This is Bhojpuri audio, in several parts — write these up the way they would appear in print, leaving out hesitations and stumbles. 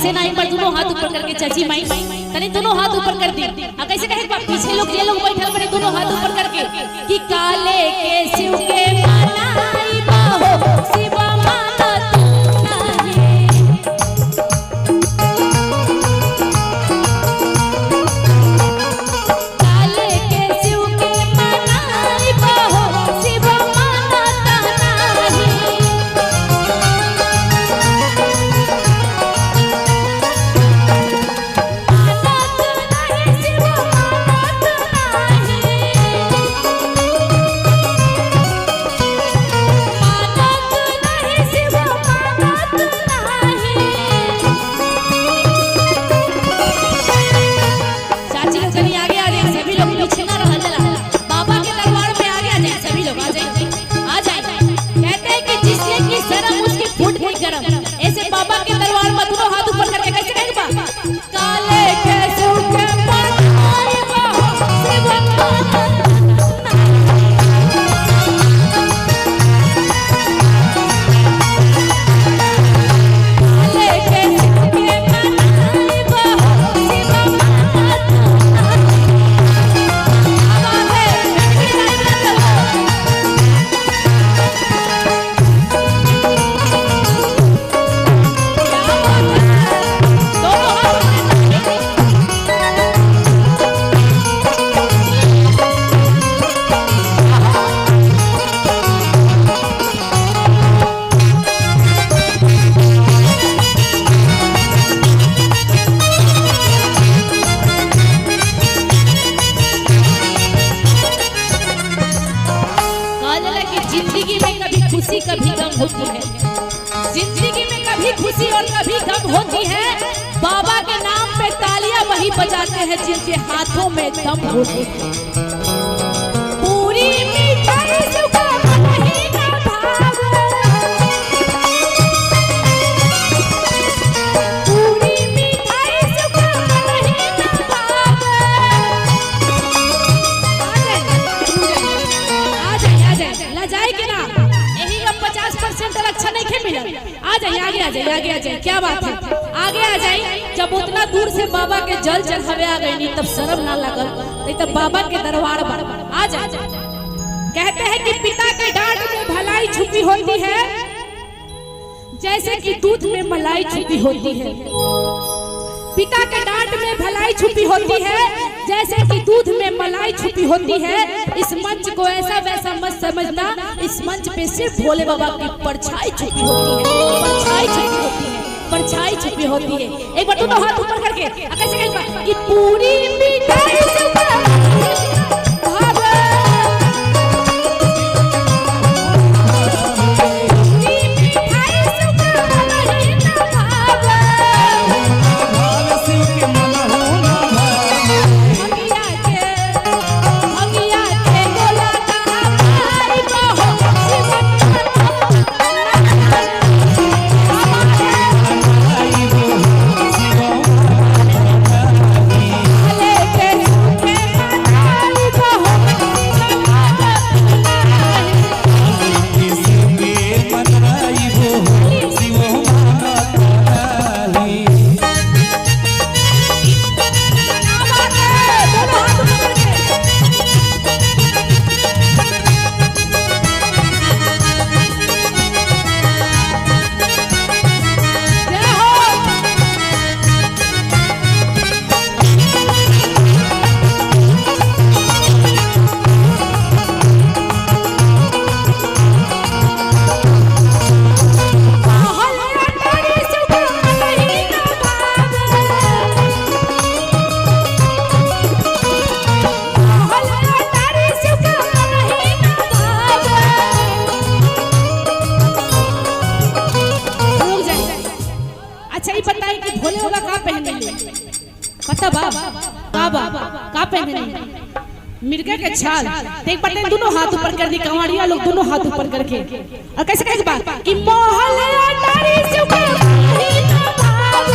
पीछे ना एक बार दोनों हाथ ऊपर करके चाची माई तने दोनों हाथ ऊपर कर दी। कैसे कहे पीछे लोग ये लोग बैठल बने दोनों हाथ ऊपर करके कि काले के शिव के मनाई बाहो शिव मानत नहीं। काले के शिव के मनाई बाहो शिव मानत नहीं। ऐसे बाबा के दरबार में दोनों हाथ ऊपर करके कैसे कहेगा काले के शिव के मनाई बाहो शिव मानत खुशी कभी गम होती है। जिंदगी में कभी खुशी और कभी गम होती है। बाबा के नाम पे तालियां वही बजाते हैं जिनके हाथों में दम होती है। पूरी मिठाई सुखा नहीं ना भाव, पूरी मिठाई सुखा नहीं ना भाव। आ जाए ला जाए कि ना 50% रक्षा नहीं खे मिला। आ जाइए आगे आ जाइए आगे आ जाइए क्या बात है आगे आ जाइए। जब उतना दूर से बाबा के जल चढ़ावे आ गए नहीं तब शर्म ना लगल नहीं तब बाबा के दरबार पर आ जाए। कहते हैं कि पिता के डांट में भलाई छुपी होती है जैसे कि दूध में मलाई छुपी होती है। पिता के डांट में भलाई छुपी होती है जैसे कि दूध में मलाई छुपी होती है। इस मंच को ऐसा वैसा मत समझना, इस मंच पे सिर्फ भोले बाबा की परछाई छुपी होती है। परछाई छुपी होती है, परछाई छुपी होती है। एक बार दोनों हाथ ऊपर करके कैसे कहेगा कि पूरी मिठाई मिर्गा के छाल देख पड़ते दोनों हाथ ऊपर कर दी। कंवरिया लोग दोनों हाथ ऊपर करके और कैसे कहे बात कि मोहल अटारी सुखा नहीं ना भाव,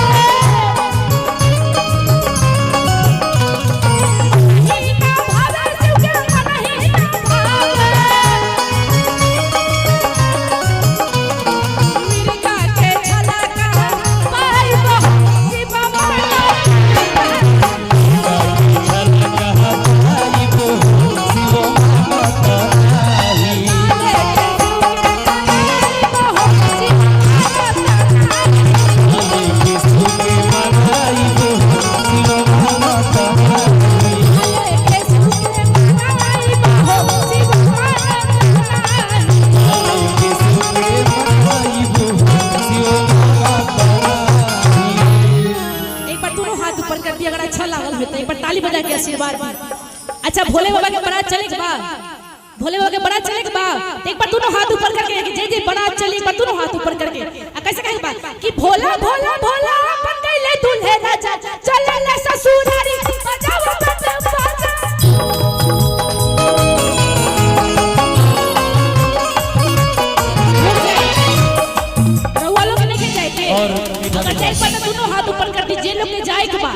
नहीं ना भाव सुखा नहीं ना भाव। मिर्गा के छाला का पाई भोले बाबा के बारात चले के बा, भोले बाबा के बारात चले के बा, एक बार दोनों हाथ ऊपर करके जे जे बारात चली एक बार दोनों हाथ ऊपर करके आ कैसे कहे बा कि भोला भोला भोला बन गइले दूल्हे राजा चले ले ससुरारी बजाओ बंद बाजा। रउआ लोग नहीं जाए थे और अगर जाए पर दोनों हाथ ऊपर कर दीजिए लोग के जाए के बा।